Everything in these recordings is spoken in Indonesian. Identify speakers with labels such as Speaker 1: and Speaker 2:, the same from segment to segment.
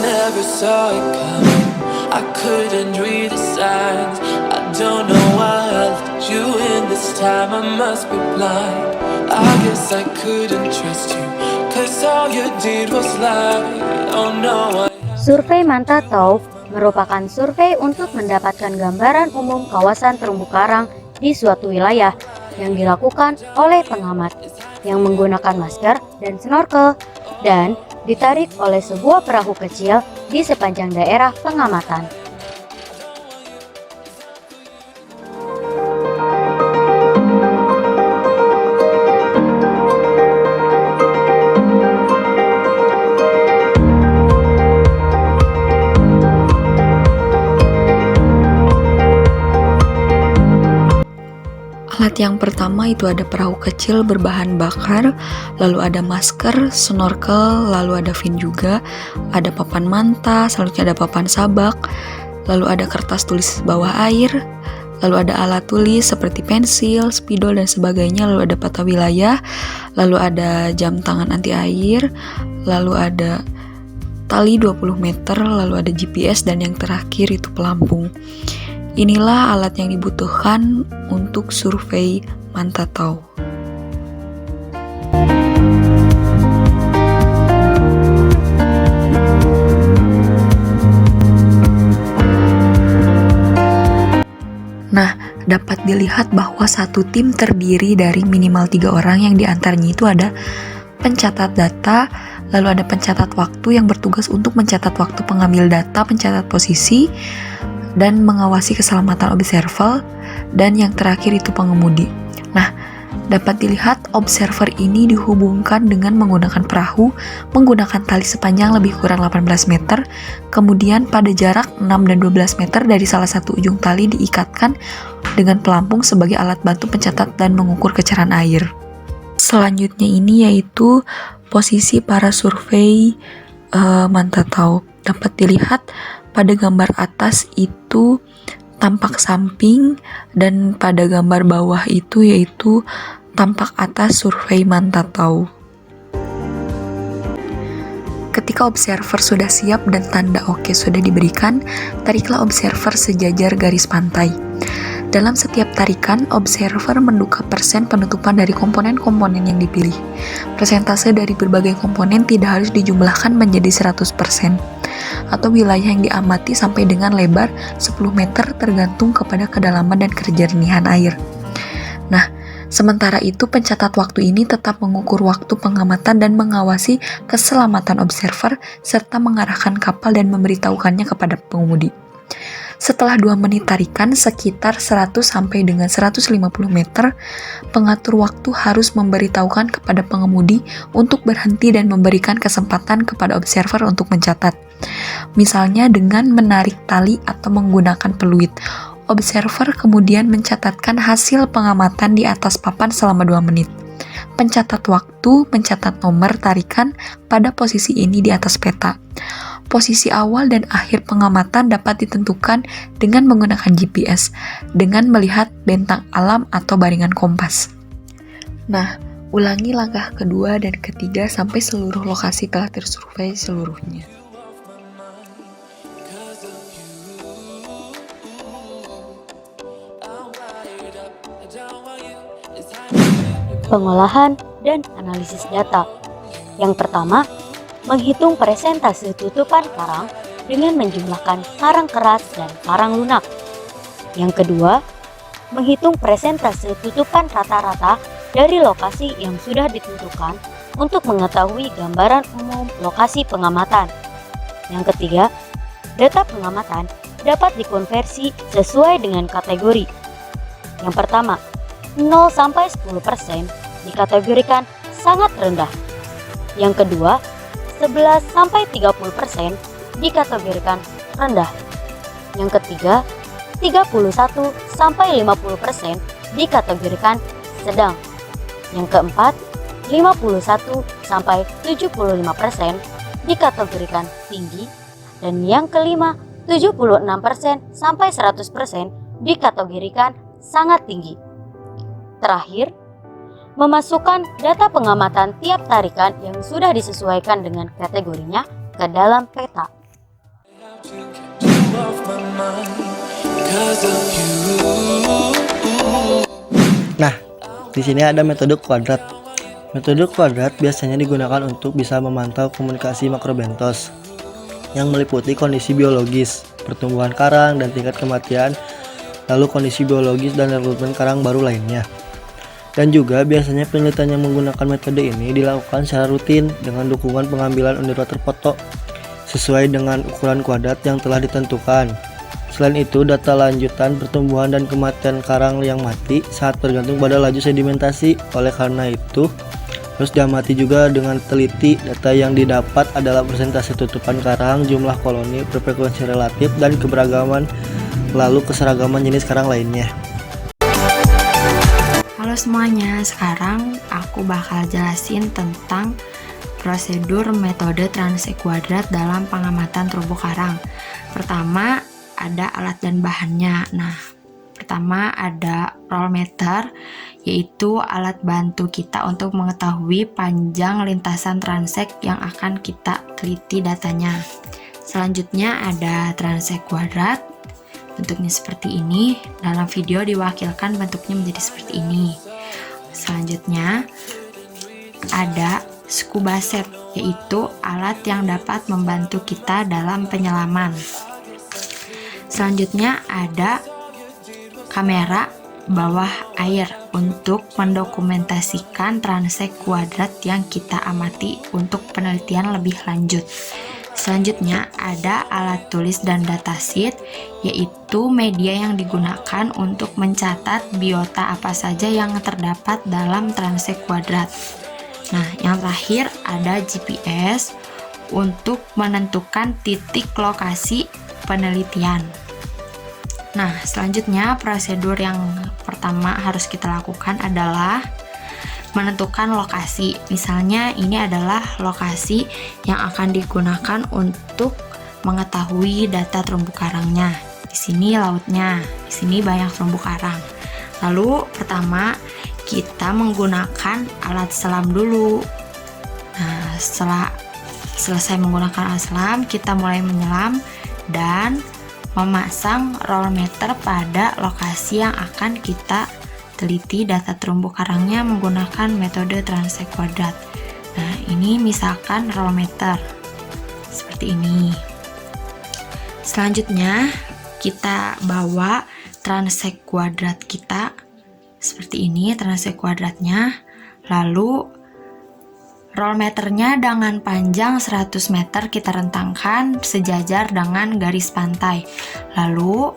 Speaker 1: never saw it coming. I couldn't read the signs. I don't know why I let you in this time. I must be blind. I guess I couldn't trust you, 'cause all you did was lie. Oh no,
Speaker 2: Survei Manta Taub merupakan survei untuk mendapatkan gambaran umum kawasan terumbu karang di suatu wilayah yang dilakukan oleh pengamat yang menggunakan masker dan snorkel dan ditarik oleh sebuah perahu kecil di sepanjang daerah pengamatan.
Speaker 3: Alat yang pertama itu ada perahu kecil berbahan bakar, lalu ada masker, snorkel, lalu ada fin juga, ada papan manta, selanjutnya ada papan sabak, lalu ada kertas tulis bawah air, lalu ada alat tulis seperti pensil, spidol dan sebagainya, lalu ada peta wilayah, lalu ada jam tangan anti air, lalu ada tali 20 meter, lalu ada GPS, dan yang terakhir itu pelampung. Inilah alat yang dibutuhkan untuk survei Manta Taub. Nah, dapat dilihat bahwa satu tim terdiri dari minimal 3 orang yang diantaranya itu ada pencatat data, lalu ada pencatat waktu yang bertugas untuk mencatat waktu pengambil data, pencatat posisi, dan mengawasi keselamatan observer, dan yang terakhir itu pengemudi. Nah, dapat dilihat observer ini dihubungkan dengan menggunakan perahu, menggunakan tali sepanjang lebih kurang 18 meter, kemudian pada jarak 6 dan 12 meter dari salah satu ujung tali diikatkan dengan pelampung sebagai alat bantu pencatat dan mengukur kecerahan air. Selanjutnya ini yaitu posisi para survei Manta Taub. Dapat dilihat pada gambar atas itu tampak samping, dan pada gambar bawah itu yaitu tampak atas survei Manta Taub. Ketika observer sudah siap dan tanda oke sudah diberikan, tariklah observer sejajar garis pantai. Dalam setiap tarikan, observer menduga persen penutupan dari komponen-komponen yang dipilih. Persentase dari berbagai komponen tidak harus dijumlahkan menjadi 100%, atau wilayah yang diamati sampai dengan lebar 10 meter tergantung kepada kedalaman dan kejernihan air. Nah, sementara itu pencatat waktu ini tetap mengukur waktu pengamatan dan mengawasi keselamatan observer serta mengarahkan kapal dan memberitahukannya kepada pengemudi. Setelah 2 menit tarikan sekitar 100 sampai dengan 150 meter, pengatur waktu harus memberitahukan kepada pengemudi untuk berhenti dan memberikan kesempatan kepada observer untuk mencatat. Misalnya dengan menarik tali atau menggunakan peluit. Observer kemudian mencatatkan hasil pengamatan di atas papan selama 2 menit. Pencatat waktu mencatat nomor tarikan pada posisi ini di atas peta. Posisi awal dan akhir pengamatan dapat ditentukan dengan menggunakan GPS, dengan melihat bentang alam atau baringan kompas. Nah, ulangi langkah kedua dan ketiga sampai seluruh lokasi telah tersurvei seluruhnya.
Speaker 2: Pengolahan dan analisis data. Yang pertama, menghitung persentase tutupan karang dengan menjumlahkan karang keras dan karang lunak. Yang kedua, menghitung persentase tutupan rata-rata dari lokasi yang sudah ditentukan untuk mengetahui gambaran umum lokasi pengamatan. Yang ketiga, data pengamatan dapat dikonversi sesuai dengan kategori. Yang pertama, 0-10% dikategorikan sangat rendah. Yang kedua, 11-30% dikategorikan rendah. Yang ketiga, 31-50% dikategorikan sedang. Yang keempat, 51-75% dikategorikan tinggi. Dan yang kelima, 76%-100% dikategorikan sangat tinggi. Terakhir, memasukkan data pengamatan tiap tarikan yang sudah disesuaikan dengan kategorinya ke dalam peta.
Speaker 1: because of you.
Speaker 4: Nah, di sini ada metode kuadrat. Metode kuadrat biasanya digunakan untuk bisa memantau komunikasi makrobentos yang meliputi kondisi biologis, pertumbuhan karang dan tingkat kematian, lalu kondisi biologis dan rekrutmen karang baru lainnya. Dan juga biasanya penelitian yang menggunakan metode ini dilakukan secara rutin dengan dukungan pengambilan undurra terfoto sesuai dengan ukuran kuadrat yang telah ditentukan. Selain itu, data lanjutan pertumbuhan dan kematian karang yang mati sangat tergantung pada laju sedimentasi. Oleh karena itu, harus diamati juga dengan teliti. Data yang didapat adalah persentase tutupan karang, jumlah koloni, frekuensi relatif, dan keberagaman, lalu keseragaman jenis karang lainnya.
Speaker 3: Halo semuanya, sekarang aku bakal jelasin tentang prosedur metode transek kuadrat dalam pengamatan terumbu karang. Pertama, ada alat dan bahannya. Nah, pertama ada roll meter, yaitu alat bantu kita untuk mengetahui panjang lintasan transek yang akan kita teliti datanya. Selanjutnya ada transek kuadrat, bentuknya seperti ini. Dalam video diwakilkan bentuknya menjadi seperti ini. Selanjutnya ada scuba set, yaitu alat yang dapat membantu kita dalam penyelaman. Selanjutnya ada kamera bawah air untuk mendokumentasikan transek kuadrat yang kita amati untuk penelitian lebih lanjut. Selanjutnya ada alat tulis dan datasheet, yaitu media yang digunakan untuk mencatat biota apa saja yang terdapat dalam transek kuadrat. Nah, yang terakhir ada GPS untuk menentukan titik lokasi penelitian. Nah, selanjutnya prosedur yang pertama harus kita lakukan adalah menentukan lokasi. Misalnya ini adalah lokasi yang akan digunakan untuk mengetahui data terumbu karangnya. Di sini lautnya, di sini banyak terumbu karang. Lalu pertama kita menggunakan alat selam dulu. Nah, setelah selesai menggunakan alat selam, kita mulai menyelam dan memasang roll meter pada lokasi yang akan kita teliti data terumbu karangnya menggunakan metode transek kuadrat. Nah, ini misalkan roll meter seperti ini. Selanjutnya kita bawa transek kuadrat kita seperti ini, transek kuadratnya. Lalu roll meternya dengan panjang 100 meter kita rentangkan sejajar dengan garis pantai. Lalu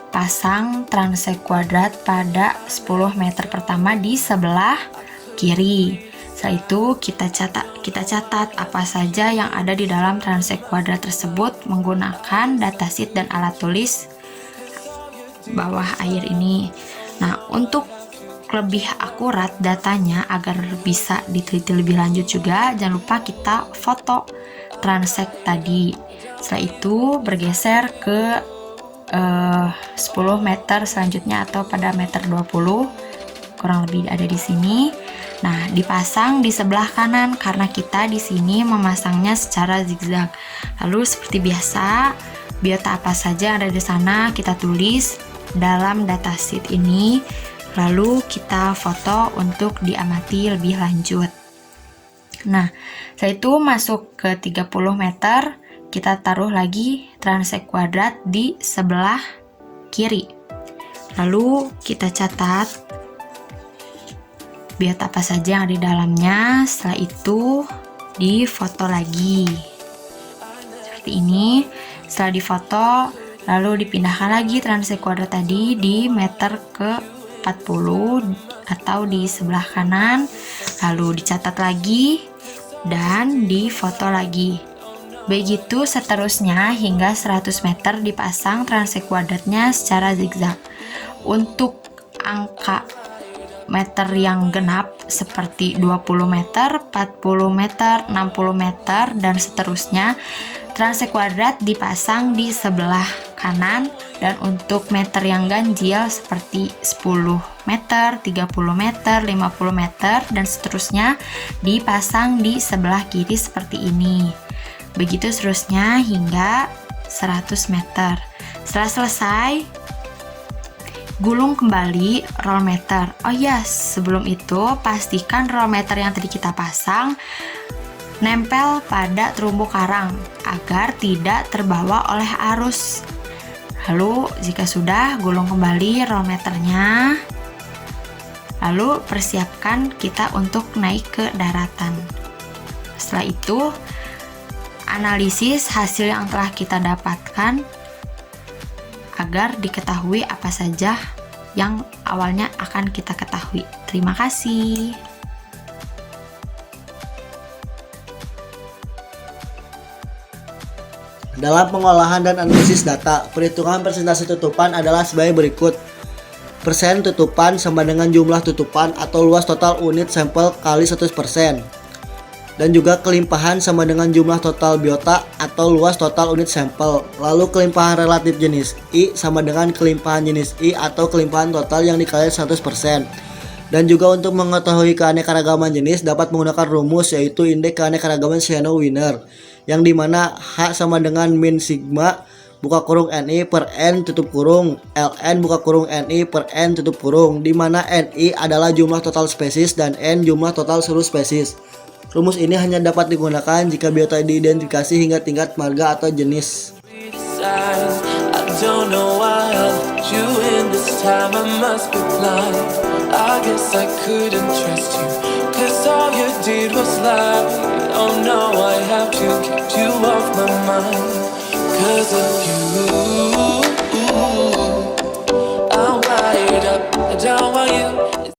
Speaker 3: pasang transek kuadrat pada 10 meter pertama di sebelah kiri. Setelah itu kita catat apa saja yang ada di dalam transek kuadrat tersebut menggunakan datasheet dan alat tulis bawah air ini. Nah, untuk lebih akurat datanya agar bisa diteliti lebih lanjut juga, jangan lupa kita foto transek tadi. Setelah itu bergeser ke 10 meter selanjutnya atau pada meter 20, kurang lebih ada di sini. Nah, dipasang di sebelah kanan karena kita di sini memasangnya secara zigzag. Lalu seperti biasa, biota apa saja yang ada di sana kita tulis dalam datasheet ini. Lalu kita foto untuk diamati lebih lanjut. Nah, setelah itu masuk ke 30 meter, kita taruh lagi transek kuadrat di sebelah kiri. Lalu kita catat biota apa saja yang ada di dalamnya. Setelah itu difoto lagi seperti ini. Setelah difoto, lalu dipindahkan lagi transek kuadrat tadi di meter ke 40 atau di sebelah kanan, lalu dicatat lagi dan difoto lagi. Begitu seterusnya hingga 100 meter dipasang transek kuadratnya secara zigzag. Untuk angka meter yang genap seperti 20 meter, 40 meter, 60 meter, dan seterusnya, transek kuadrat dipasang di sebelah kanan. Dan untuk meter yang ganjil seperti 10 meter, 30 meter, 50 meter, dan seterusnya dipasang di sebelah kiri seperti ini. Begitu seterusnya hingga 100 meter.
Speaker 5: Setelah selesai, gulung kembali roll meter. Oh iya, sebelum itu pastikan roll meter yang tadi kita pasang nempel pada terumbu karang agar tidak terbawa oleh arus. Lalu jika sudah, gulung kembali roll meternya. Lalu persiapkan kita untuk naik ke daratan. Setelah itu, analisis hasil yang telah kita dapatkan agar diketahui apa saja yang awalnya akan kita ketahui. Terima kasih.
Speaker 4: Dalam pengolahan dan analisis data, perhitungan persentase tutupan adalah sebagai berikut. Persen tutupan sama dengan jumlah tutupan atau luas total unit sampel kali 100%. Dan juga kelimpahan sama dengan jumlah total biota atau luas total unit sampel. Lalu kelimpahan relatif jenis I sama dengan kelimpahan jenis I atau kelimpahan total yang dikali 100%. Dan juga untuk mengetahui keanekaragaman jenis dapat menggunakan rumus, yaitu indeks keanekaragaman Shano-Wiener, yang dimana H sama dengan min sigma buka kurung NI per N tutup kurung LN buka kurung NI per N tutup kurung, dimana NI adalah jumlah total spesies dan N jumlah total seluruh spesies. Rumus ini hanya dapat digunakan jika biota diidentifikasi hingga tingkat marga atau jenis.
Speaker 1: I don't know why I let you in this time, I must be blind. I guess I couldn't trust you, cause all you did was lie. Oh no, I have to keep you off my mind. Cause of you, I'm wired up, I don't want you